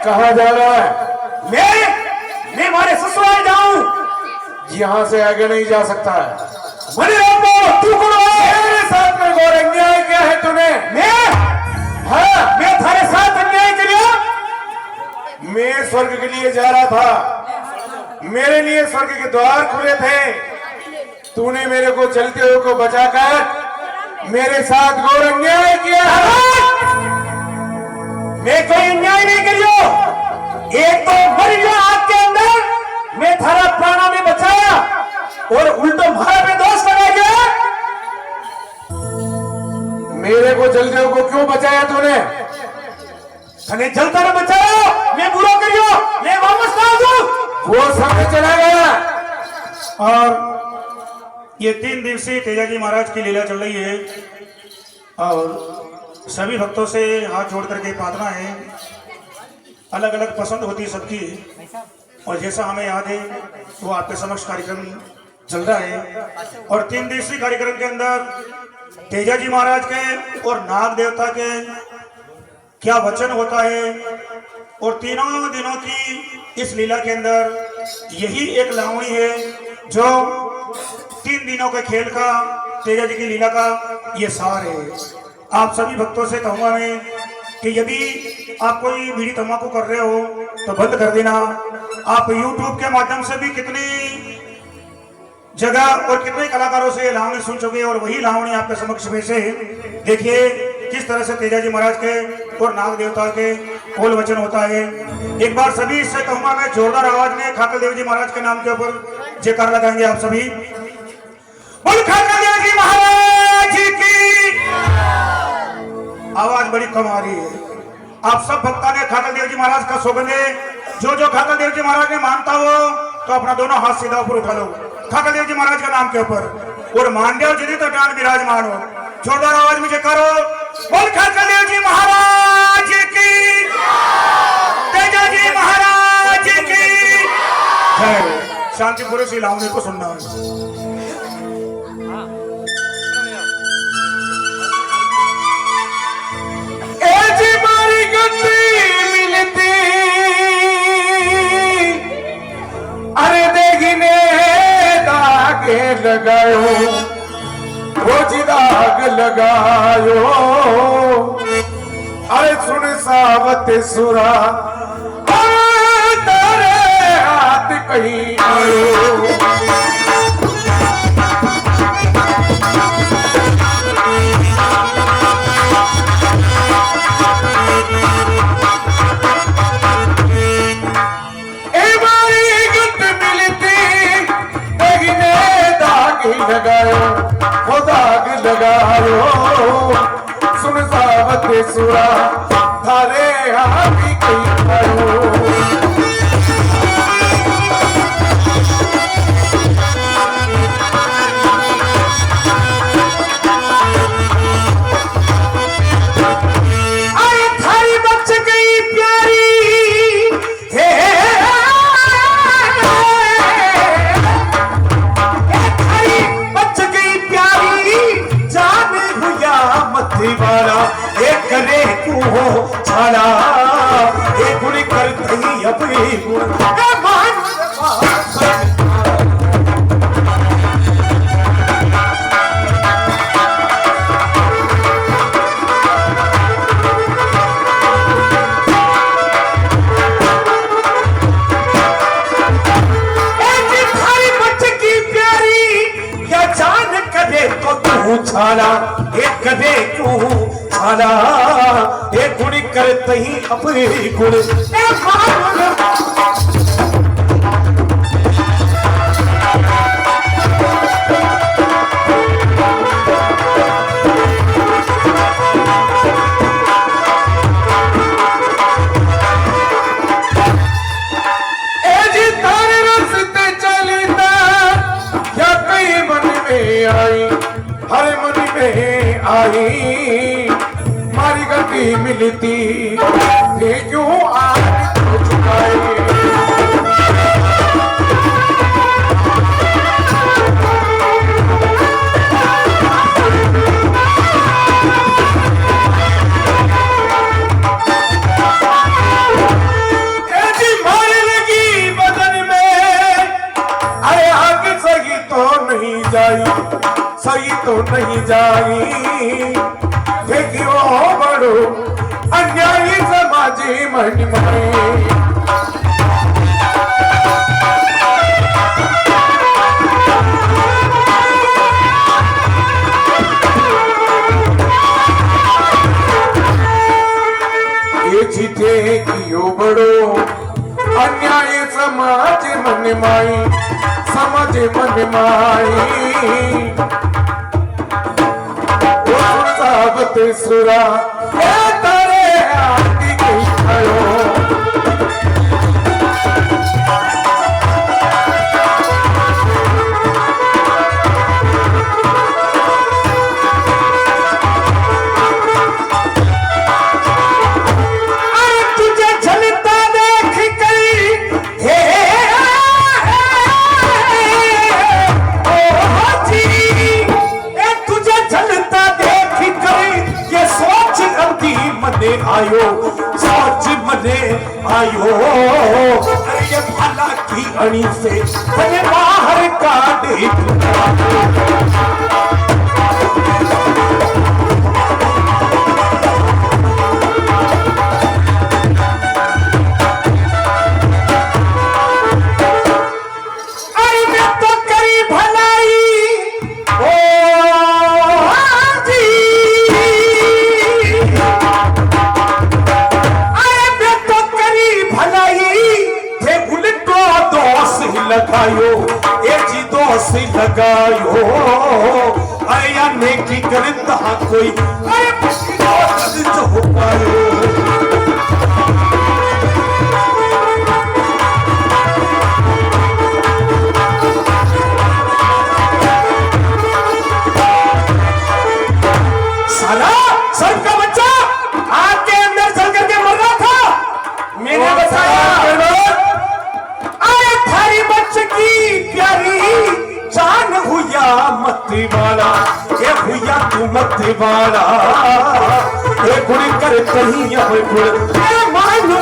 कहाँ जा रहा है? मैं हमारे ससुराल जाऊं। यहाँ से आगे नहीं जा सकता है। तू कौन है? मेरे साथ में घोर अन्याय किया है तूने। मैं थारे साथ अन्याय किया। मैं स्वर्ग के लिए जा रहा था, मेरे लिए स्वर्ग के द्वार खुले थे। तूने मेरे को चलते हुए को बचाकर मेरे साथ घोर अन्याय किया। मैं कोई अन्याय नहीं करियो। एक तो मर गया आग के अंदर, मैं थारा प्राणा में बचाया और उल्टो मारा पे दोष लगा गया। मेरे को जलते हुए को क्यों बचाया तूने? तने जलता न बचाया, मैं बुरा करियो, मैं वापस ना दूं। वो समय चला गया। और ये 3 दिवसीय तेजाजी महाराज की लीला चल रही है और सभी भक्तों से हाथ जोड़ करके प्रार्थना है। अलग अलग पसंद होती है सबकी, और जैसा हमें याद है वो आपके समक्ष कार्यक्रम चल रहा है। और 3 दिवसीय कार्यक्रम के अंदर तेजाजी महाराज के और नाग देवता के क्या वचन होता है, और 3 दिनों की इस लीला के अंदर यही एक लावणी है जो 3 दिनों के खेल का, तेजाजी की लीला का ये सार है। आप सभी भक्तों से कहूंगा मैं कि यदि आप कोई बीड़ी तंबाकू कर रहे हो तो बंद कर देना। आप YouTube के माध्यम से भी कितनी जगह और कितने कलाकारों से लावणी सुन चुके और वही लावणी आपके समक्ष पेश है। देखिए किस तरह से तेजाजी महाराज के और नाग देवता के कोल वचन होता है। एक बार सभी इससे कहूंगा मैं जोरदार आवाज में खाकल देव जी महाराज के नाम के ऊपर जयकार लगाएंगे आप सभी। बोल खाकल देव जी महाराज की। आवाज बड़ी कम आ रही है। आप सब भक्ता ने खाकल देव जी महाराज का सौगंध है। जो खाकल देव जी महाराज ने मानता हो तो अपना दोनों हाथ सीधा ऊपर उठा लो खाकल देव जी महाराज का नाम के ऊपर, और मान देव जी तो डांड विराजमान हो। जोरदार आवाज में करो, बोल खाकल देव जी महाराज की, तेजाजी महाराज की जय। शांतिपूर्वक से लावणी को सुनना है। मिलती अरे देखने दागे लगायो, रोज दाग लगायो। अरे सुन सावत सुरा तेरे हाथ कहीं आयो। लगायो वो दाग लगायो, सुन सावत सुरा थारे हाथी कहीं आयो। अरे थारी बच गई प्यारी वाला एक करे तू हो छाला, एक गुण करते ही अपनी गुण छाला, एक कदे तू छाला, एक गुण करते ही अपनी गुण। तारे रस्ते चलता या कहीं मन में आई, हर मन में आई मारी गति मिलती, क्यों आज तो चुकाए। जाई थे क्यों बड़ो अन्यायी समाजी मन में जीते कियो बड़ो अन्याय समाज मन माई समझ मन माई साबत सुरा तारे आदि कहो आयो सोच मने आयो अरे ये भला की अणी से मने बाहर काढ़े लगायो ये जी दोष लगायो अरे या नेकी करता कोई अरे जो हो पायो साला सर का बच्चा आग के अंदर चल करके मर रहा था मैंने बताया की प्यारी जान हुआ मत वाला ये भैया तू मत वाला ये गुड़ कर कहीं अब गुड़ मानो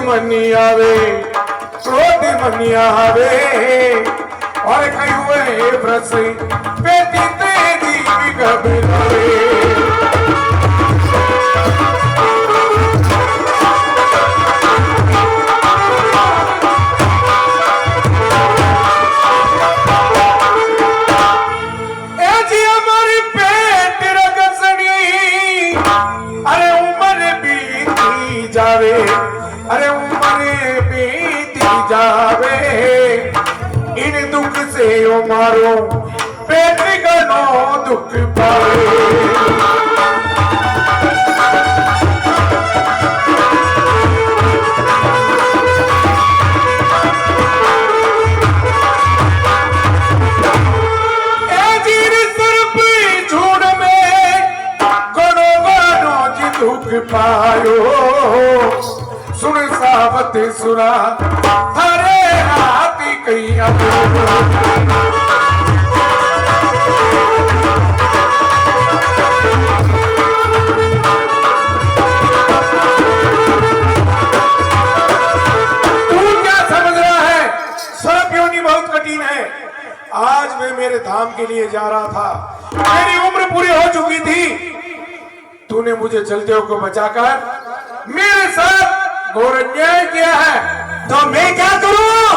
मनी आवे क्रोध मनी आवे और कई हुए ब्रस बेटी तेरी भी घबरावे ए जी हमारी पेट रगसनी अरे उम्र बीती जावे अरे उम्र बीती जावे इन दुख से ओ मारो पेट गनो दुख पावे दुख पायो सुन सावत सुना हरे हाथी कहीं तू क्या समझ रहा है सब योनि बहुत कठिन है। आज मैं मेरे धाम के लिए जा रहा था, मेरी उम्र पूरी हो चुकी थी, तूने मुझे चलते को बचाकर मेरे साथ घोर अन्याय किया है, तो मैं क्या करूं?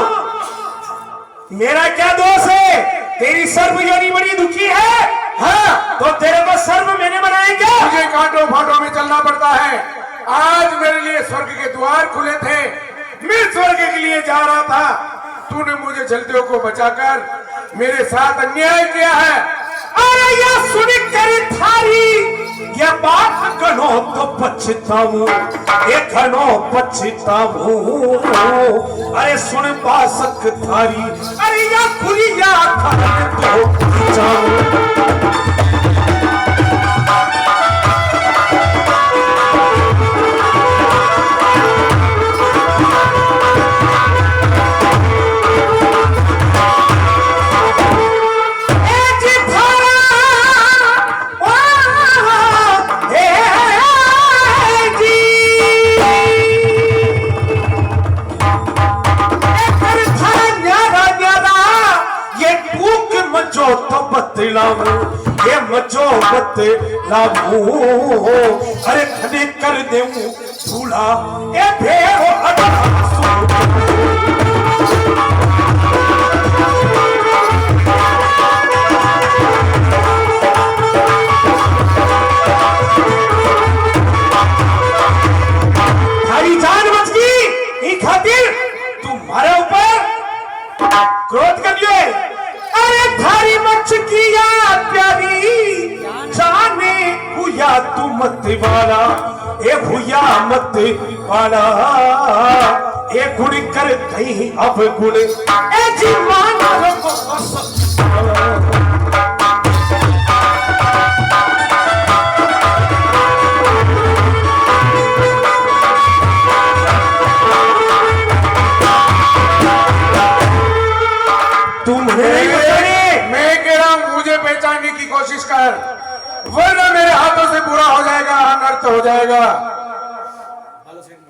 मेरा क्या दोष है? तेरी सर्व योनि बड़ी दुखी है। हाँ, तो तेरे को सर्व मैंने बनाया क्या? मुझे कांटों फाटों में चलना पड़ता है। आज मेरे लिए स्वर्ग के द्वार खुले थे, मैं स्वर्ग के लिए जा रहा था, तूने मुझे चलते को बचाकर मेरे साथ अन्याय किया है। अरे यह सुन कर थारी यह बात कनो तो पछताऊं, ये कनो पछताऊं। अरे सुन बासक थारी, अरे या खुलिया थारी तो जाऊं। मत लाभू अरे धने कर दे झूला ए भेड़ो थारी जान बच गई खातिर तुम्हारे ऊपर क्रोध कर लिए अरे थारी मच किया प्यारी जाने हुआ तू मत वाला ए हुआ मत वाला ए गुण कर दही अब गुण ए जीवाना मैं कह रहा हूं मुझे पहचानने की कोशिश कर वरना मेरे हाथों से बुरा हो जाएगा अनर्थ हो जाएगा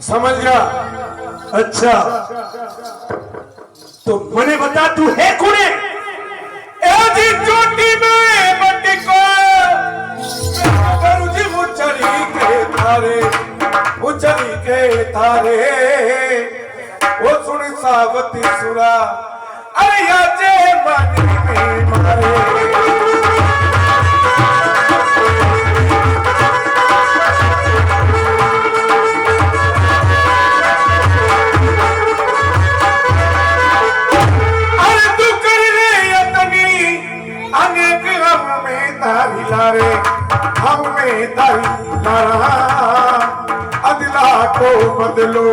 समझ जा। अच्छा तो मने बता तू है कौन है जी चोटी में बट्टी को जी उछली के तारे उछली के तारे वो सुन सावती सुरा अरे याचे बानी में मारे अरे तू कर रे यतनी अनेक हम में तारी लारे हम में तारी लारा अदला को बदलो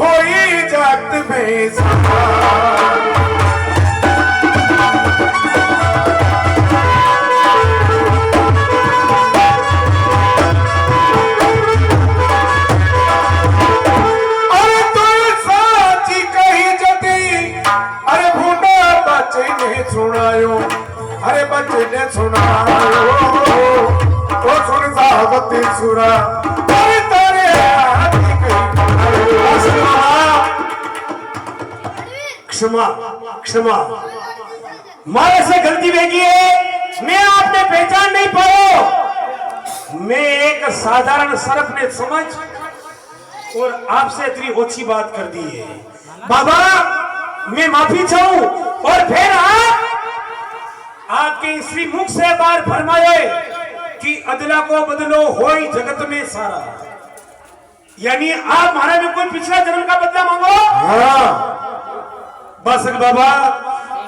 होई जात में समा सुनायो अरे बच्चे ने सुनायो वो सुन सावती सुरा अरे तारे क्षमा क्षमा मारे से गलती बेगी है मैं आपने पहचान नहीं पाया मैं एक साधारण सर्प ने समझ और आपसे इतनी ओछी बात कर दी है बाबा मैं माफी चाहूं और फिर आपके श्री मुख से बार फरमाए कि अदला को बदलो होई जगत में सारा यानी आप महाराज में कोई पिछला जन्म का बदला मांगो हाँ बस बाबा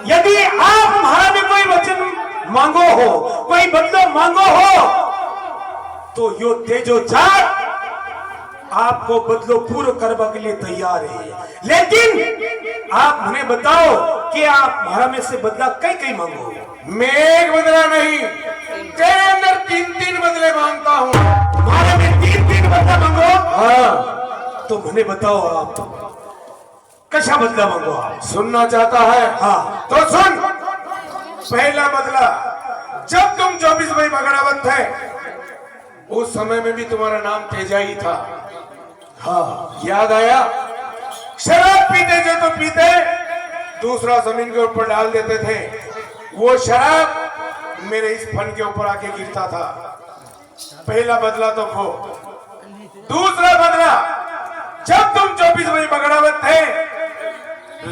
यदि आप महाराज में कोई वचन मांगो हो कोई बदलो मांगो हो तो यो तेजो जाट आपको बदलो पूर्ण करने के लिए तैयार है लेकिन आप हमें बताओ कि आप महाराज में से बदला कई कई मांगो मैं एक बदला नहीं तेरे अंदर 3-3 बदले मांगता हूँ महाराज में 3-3 बदला मांगो हाँ तो हमें बताओ आप कैसा बदला मांगो आप सुनना चाहता है हाँ तो सुन पहला बदला जब तुम 24 भाई बगड़ावत थे उस समय में भी तुम्हारा नाम तेजा ही था हाँ याद आया शराब पीते जो तो पीते दूसरा जमीन के ऊपर डाल देते थे वो शराब मेरे इस फन के ऊपर आके गिरता था पहला बदला तो वो दूसरा बदला जब तुम 24 भाई बगड़ावत थे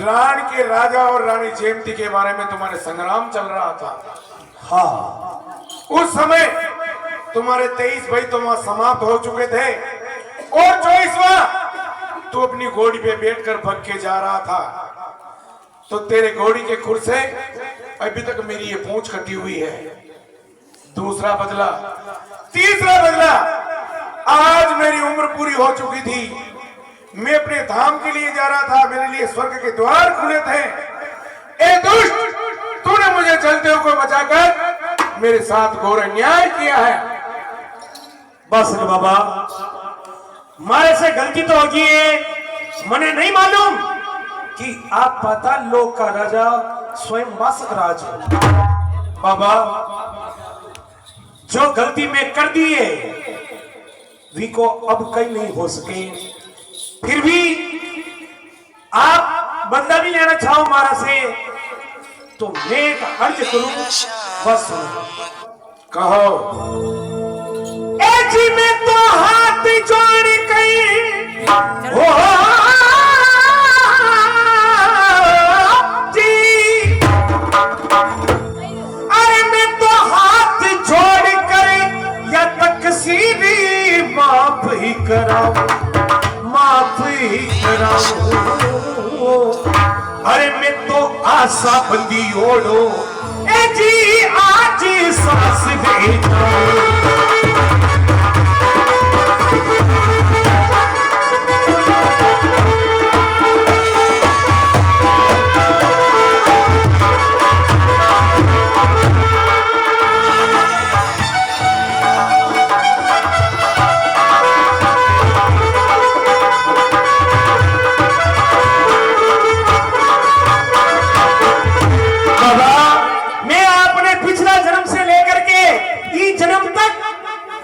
रान के राजा और रानी जेमती के बारे में तुम्हारे संग्राम चल रहा था हाँ उस समय तुम्हारे 23 भाई तो वहां समाप्त हो चुके थे और 24वां तू अपनी घोड़ी पे बैठकर भग के जा रहा था तो तेरे घोड़ी के खुर से अभी तक मेरी ये पूंछ कटी हुई है दूसरा बदला तीसरा बदला आज मेरी उम्र पूरी हो चुकी थी मैं अपने धाम के लिए जा रहा था मेरे लिए स्वर्ग के द्वार खुले थे ए दुष्ट तूने मुझे चलते हुए बचाकर मेरे साथ घोर अन्याय किया है बस रे बाबा मारे से गलती तो होगी है मने नहीं मालूम कि आप पाताल लोक का राजा स्वयं वासक राज है बाबा जो गलती में कर दी है वी को अब कहीं नहीं हो सके फिर भी आप बदला भी लेना चाहो हमारा से तो मैं एक अर्ज करूं बस कहो। ए जी मैं तो हाथ जोड़ गई हो जी, अरे मैं तो हाथ जोड़ कर या तकसीरी माफ ही कराऊं, माफ ही कराऊं। अरे मैं तो आशा बंदी ओढ़ो ए जी आज सांस दे जाओ।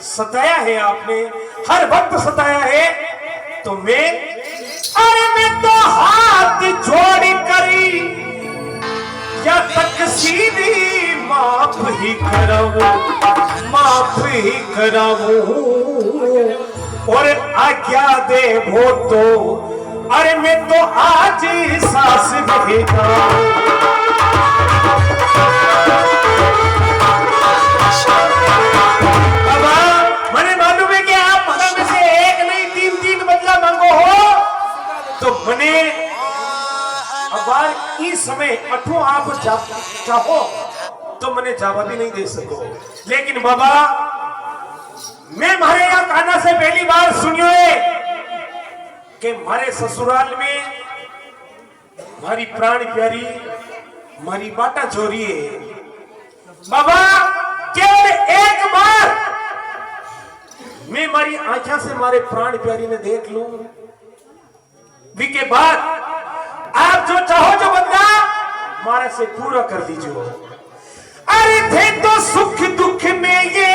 सताया है आपने, हर वक्त सताया है, तो मैं अरे मैं तो हाथ जोड़ करी या तकसीरी माफ ही कराऊं, माफ ही कराऊं। और आज्ञा दे वो तो अरे मैं तो आज सांस देगा। तो मने अब इस समय अठो आप चाहो तो मने जवाब भी नहीं दे सको, लेकिन बाबा मैं मारे यहाँ काना से पहली बार सुनियो है कि मारे ससुराल में मारी प्राण प्यारी मारी बाटा चोरी है। बाबा केवल एक बार मैं मारी आंखों से मारे प्राण प्यारी ने देख लूं, भी के बाद आप जो चाहो जो बंदा मारा से पूरा कर दीजिए। अरे थे तो सुख दुख में ये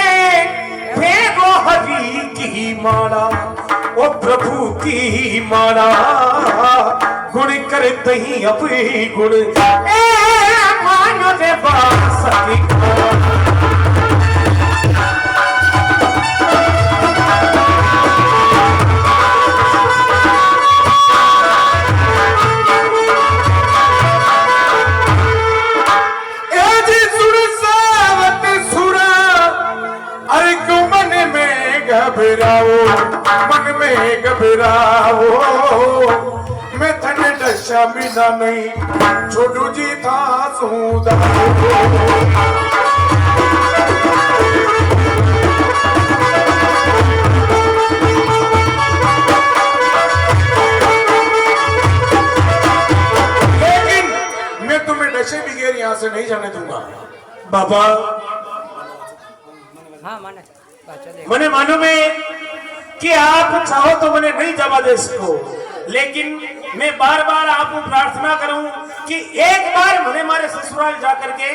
फेरो हरि की माला, ओ प्रभु की माला, गुण करते ही अपनी गुण ए मानो रे बास की। घबराओ मन में घबराओ, मैं थने दशा बिना नहीं छोटू जी था सूदा। लेकिन मैं तुम्हें नशे बगैर यहाँ से नहीं जाने दूंगा। बाबा हाँ माने मने मालूम है कि आप चाहो तो मने नहीं जवाब दे सको, लेकिन मैं बार बार आपको प्रार्थना करूं कि एक बार मने मारे ससुराल जाकर के